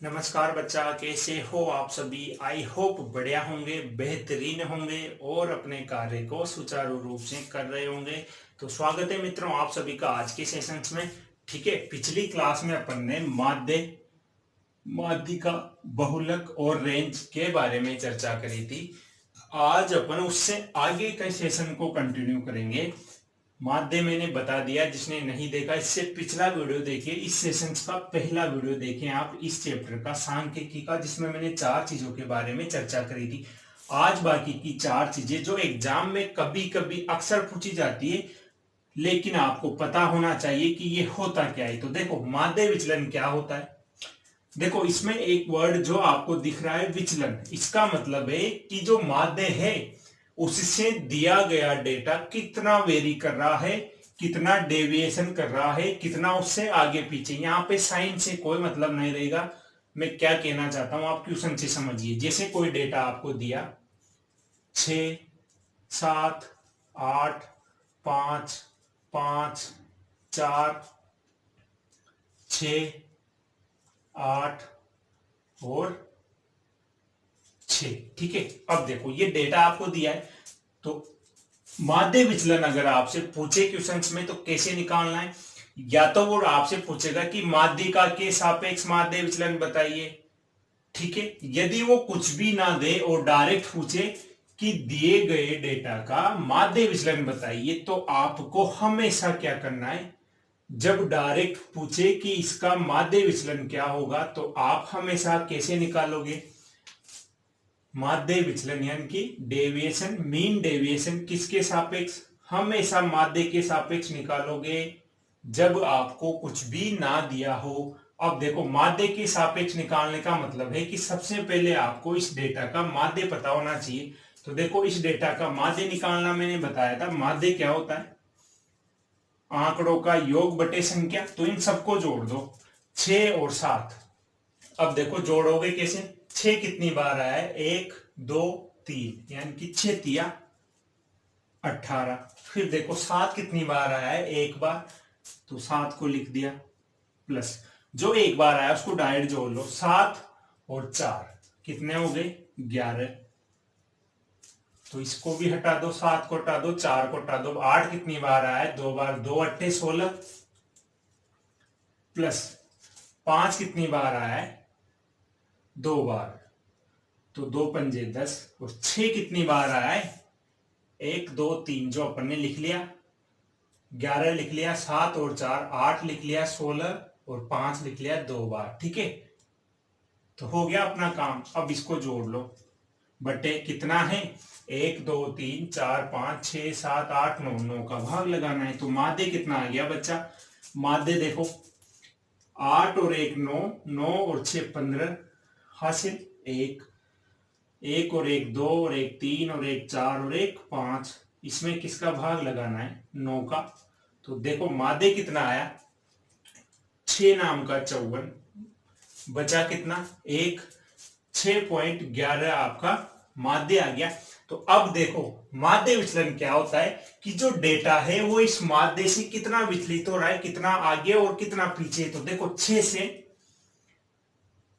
नमस्कार बच्चा, कैसे हो आप सभी। आई होप बढ़िया होंगे, बेहतरीन होंगे और अपने कार्य को सुचारू रूप से कर रहे होंगे। तो स्वागत है मित्रों आप सभी का आज के सेशंस में। ठीक है, पिछली क्लास में अपन ने माध्यिका, बहुलक और रेंज के बारे में चर्चा करी थी। आज अपन उससे आगे के सेशन को कंटिन्यू करेंगे। माध्य मैंने बता दिया, जिसने नहीं देखा इससे पिछला वीडियो देखिए, इस सेशन का पहला वीडियो देखें आप इस चैप्टर का सांख्यिकी का, जिसमें मैंने 4 चीजों के बारे में चर्चा करी थी। आज बाकी की 4 चीजें जो एग्जाम में कभी कभी अक्सर पूछी जाती है, लेकिन आपको पता होना चाहिए कि ये होता क्या है। तो देखो, माध्य विचलन क्या होता है। देखो, इसमें एक वर्ड जो आपको दिख रहा है विचलन, इसका मतलब है कि जो माध्य है उससे दिया गया डेटा कितना वेरी कर रहा है, कितना डेविएशन कर रहा है, कितना उससे आगे पीछे। यहां पे साइन से कोई मतलब नहीं रहेगा। मैं क्या कहना चाहता हूं आप क्वेश्चन से समझिए। जैसे कोई डेटा आपको दिया 6, 7, 8, 5, 5, 4, 6, 8 और 6। ठीक है, अब देखो ये डेटा आपको दिया है, तो माध्य विचलन अगर आपसे पूछे क्वेश्चंस में तो कैसे निकालना है। या तो वो आपसे पूछेगा कि माध्यिका के सापेक्ष माध्य विचलन बताइए। ठीक है, यदि वो कुछ भी ना दे और डायरेक्ट पूछे कि दिए गए डेटा का माध्य विचलन बताइए, तो आपको हमेशा क्या करना है, जब डायरेक्ट पूछे कि इसका माध्य विचलन क्या होगा, तो आप हमेशा कैसे निकालोगे माध्य विचलन, यानी कि डेविएशन, मीन डेविएशन किसके सापेक्ष, हमेशा माध्य के सापेक्ष निकालोगे जब आपको कुछ भी ना दिया हो। अब देखो, माध्य के सापेक्ष निकालने का मतलब है कि सबसे पहले आपको इस डेटा का माध्य पता होना चाहिए। तो देखो, इस डेटा का माध्य निकालना मैंने बताया था। माध्य क्या होता है, आंकड़ों का योग बटे संख्या। तो इन सबको जोड़ दो, 6 और 7। अब देखो जोड़ोगे कैसे, 6 कितनी बार आया है, 1, 2, 3, यानी कि 6 तिया 18। फिर देखो 7 कितनी बार आया है, एक बार, तो 7 को लिख दिया, प्लस जो एक बार आया उसको डायरेक्ट जोड़ लो, 7 और 4 कितने हो गए, 11। तो इसको भी हटा दो, 7 को हटा दो, 4 को हटा दो। 8 कितनी बार आया है, 2 बार, 2 अट्ठे 16, प्लस 5 कितनी बार आया है, 2 बार, तो 2 पंजे 10, और 6 कितनी बार आया है, 1, 2, 3 जो अपन ने लिख लिया, 11 लिख लिया, 7 और 4 8 लिख लिया, 16 और 5 लिख लिया 2 बार। ठीक है, तो हो गया अपना काम। अब इसको जोड़ लो, बटे कितना है, 1, 2, 3, 4, 5, 6, 7, 8, 9, 9 का भाग लगाना है। तो माध्य कितना आ गया बच्चा, माध्य देखो 8 और 1 9, 9 और 6 15, हासिल 1, 1 और 1 2 और 1 3 और 1 4 और 1 5। इसमें किसका भाग लगाना है, 9 का। तो देखो माध्य कितना आया, 6 नाम का 54, बचा कितना, 1, 6.11 आपका माध्य आ गया। तो अब देखो माध्य विचलन क्या होता है कि जो डेटा है वो इस माध्य से कितना विचलित हो रहा है, कितना आगे और कितना पीछे। तो देखो 6 से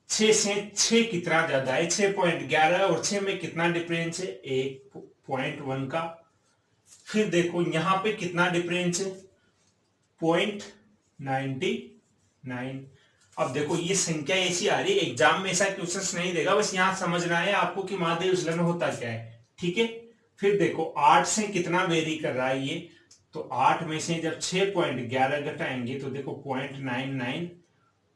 6 कितना ज्यादा है, 6.11, और 6 में कितना डिफरेंस है, 1.1 का। फिर देखो यहां पे कितना डिफरेंस है, 0.99। अब देखो ये संख्या ऐसी आ रही है, एग्जाम में ऐसा क्वेश्चन नहीं देगा, बस यहां समझना है आपको कि माध्य विचलन होता क्या है। ठीक है, फिर देखो 8 से कितना वेरी कर रहा है ये, तो 8 में से जब 6.11 घटाएंगे तो देखो 0.99,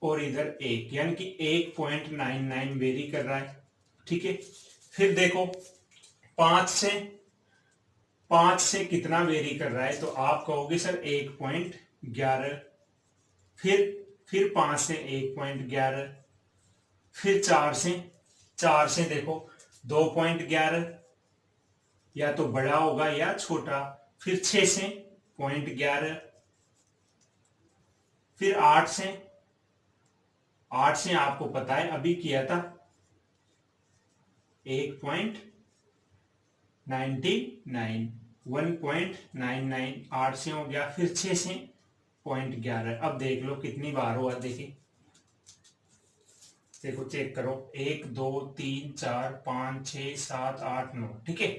और इधर 1, यानी कि 1.99 वेरी कर रहा है। ठीक है, फिर देखो 5 से कितना वेरी कर रहा है, तो आप कहोगे सर 1.11। फिर 5 से 1.11, फिर 4 से देखो 2.11, या तो बड़ा होगा या छोटा। फिर 6 से 0.11, फिर 8 से आपको पता है अभी किया था 1.99, 1.99, 8 से हो गया, फिर 6 से 0.11। अब देख लो कितनी बार हुआ, देखिए देखो चेक करो, 1 2 3 4 5 6 7 8 9, ठीक है।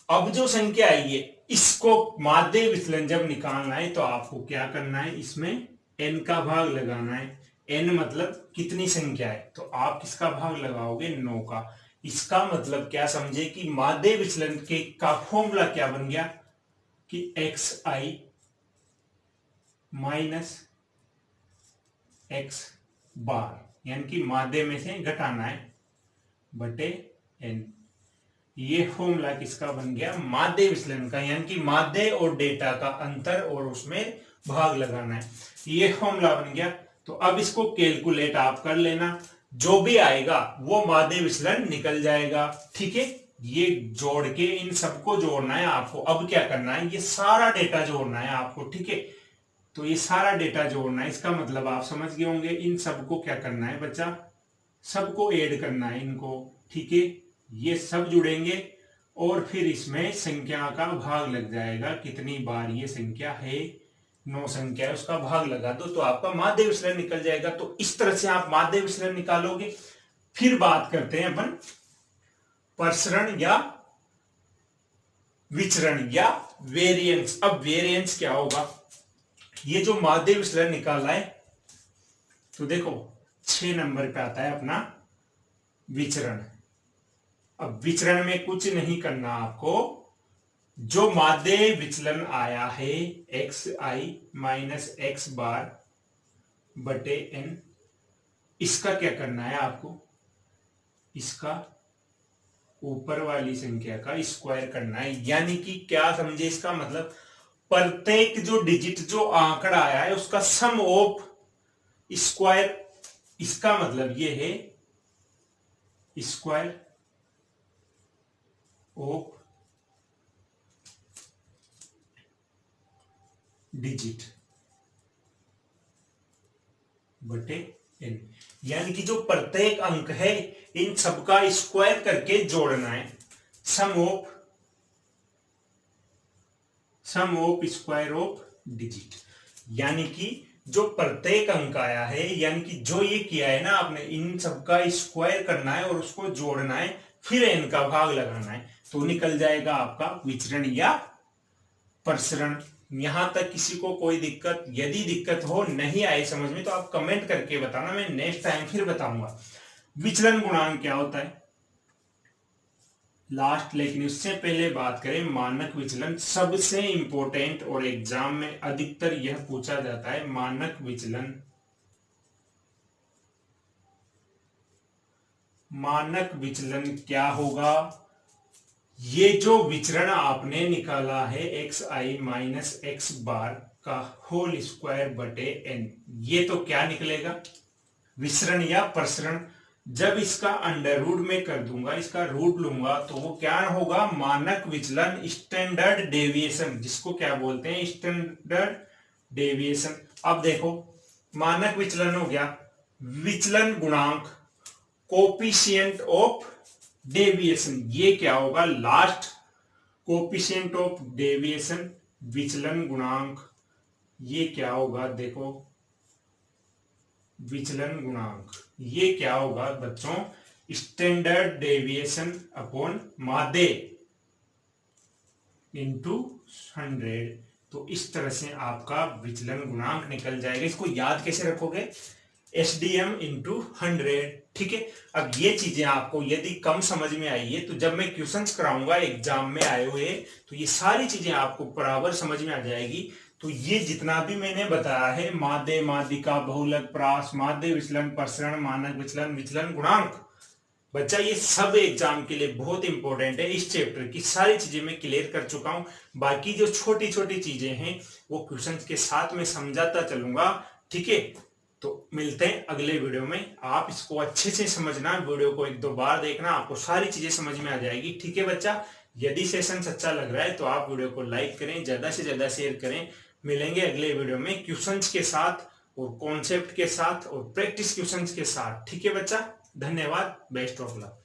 अब जो संख्या है ये, इसको माध्य विचलन जब निकालना है तो आपको क्या करना है, इसमें n का भाग लगाना है। n मतलब कितनी संख्या है, तो आप किसका भाग लगाओगे, 9 का। इसका मतलब क्या समझे कि माध्य विचलन के का फॉर्मूला क्या बन गया कि xi माइनस x बार, यानी कि माध्य में से घटाना है बटे n। ये फॉर्मूला किसका बन गया, माध्य विचलन का, यानी कि माध्य और डेटा का अंतर और उसमें भाग लगाना है। ये फॉर्मूला बन गया। तो अब इसको कैलकुलेट आप कर लेना, जो भी आएगा वो माध्य विचलन निकल जाएगा, ठीक है। ये जोड़ के इन सबको जोड़ना है आपको। अब क्या करना है, ये सारा डेटा जोड़ना है आपको, ठीक है। तो ये सारा डेटा जोड़ना है, इसका मतलब आप समझ गए होंगे। इन सबको क्या करना है बच्चा, सबको ऐड करना है इनको, ठीक है। ये सब जुड़ेंगे और फिर इसमें संख्या का भाग लग जाएगा, कितनी बार ये संख्या है, 9 संख्या है, उसका भाग लगा दो तो आपका माध्य विचलन निकल जाएगा। तो इस तरह से आप माध्य विचलन निकालोगे। फिर बात करते हैं अपन प्रसरण या विचरण या वेरिएंस। अब वेरिएंस क्या होगा, ये जो माध्य विचलन निकाला है तो देखो 6 नंबर पे आता है अपना विचरण। अब विचरण में कुछ नहीं करना आपको, जो माध्य विचलन आया है xi माइनस x बार बटे n, इसका क्या करना है आपको, इसका ऊपर वाली संख्या का स्क्वायर करना है। यानी कि क्या समझे, इसका मतलब प्रत्येक जो डिजिट जो आंकड़ा आया है उसका सम ऑफ स्क्वायर, इसका मतलब ये है स्क्वायर ऑफ डिजिट बटे n। यानी कि जो प्रत्येक अंक है इन सबका स्क्वायर करके जोड़ना है, सम ऑफ स्क्वायर ऑफ डिजिट। यानी कि जो प्रत्येक अंक आया है, यानी कि जो ये किया है ना आपने, इन सबका स्क्वायर करना है और उसको जोड़ना है, फिर n का भाग लगाना है, तो निकल जाएगा आपका विचरण या प्रसरण। यहां तक किसी को कोई दिक्कत, यदि दिक्कत हो, नहीं आए समझ में, तो आप कमेंट करके बताना, मैं नेक्स्ट टाइम फिर बताऊंगा विचलन गुणांक क्या होता है लास्ट। लेकिन उससे पहले बात करें मानक विचलन, सबसे इंपॉर्टेंट और एग्जाम में अधिकतर यह पूछा जाता है, मानक विचलन। मानक विचलन क्या होगा, ये जो विचरण आपने निकाला है xi माइनस x बार का होल स्क्वायर बटे n, ये तो क्या निकलेगा, विचरण या प्रसरण। जब इसका अंडर रूट में कर दूंगा, इसका रूट लूंगा, तो वो क्या होगा, मानक विचलन, स्टैंडर्ड डेविएशन, जिसको क्या बोलते हैं, स्टैंडर्ड डेविएशन। अब देखो मानक विचलन हो गया, विचलन गुणांक कोफिशिएंट ऑफ डेविएशन, ये क्या होगा लास्ट, कोफिशिएंट ऑफ डेविएशन विचलन गुणांक, ये क्या होगा, देखो विचलन गुणांक ये क्या होगा बच्चों, स्टैंडर्ड डेविएशन अपॉन माध्य इंटू 100। तो इस तरह से आपका विचलन गुणांक निकल जाएगा। इसको याद कैसे रखोगे, SDM इंटू 100, ठीक है। अब ये चीजें आपको यदि कम समझ में आई है तो जब मैं क्वेश्चंस कराऊंगा एग्जाम में आए हुए, तो ये सारी चीजें आपको बराबर समझ में आ जाएगी। तो ये जितना भी मैंने बताया है, माध्य, माध्यिका, बहुलक, प्रास, माध्य विचलन, प्रसरण, मानक विचलन, विचलन गुणांक, बच्चा ये सब एग्जाम के लिए बहुत इंपॉर्टेंट है। इस चैप्टर की सारी चीजें मैं क्लियर कर चुका हूं, बाकी जो छोटी छोटी चीजें हैं वो क्वेश्चन के साथ में समझाता चलूंगा, ठीक है। तो मिलते हैं अगले वीडियो में। आप इसको अच्छे से समझना, वीडियो को 1-2 बार देखना, आपको सारी चीजें समझ में आ जाएगी, ठीक है बच्चा। यदि सेशन अच्छा लग रहा है तो आप वीडियो को लाइक करें, ज्यादा से ज्यादा शेयर करें। मिलेंगे अगले वीडियो में क्वेश्चंस के साथ और कॉन्सेप्ट के साथ और प्रैक्टिस क्वेश्चंस के साथ, ठीक है बच्चा। धन्यवाद, बेस्ट ऑफ लक।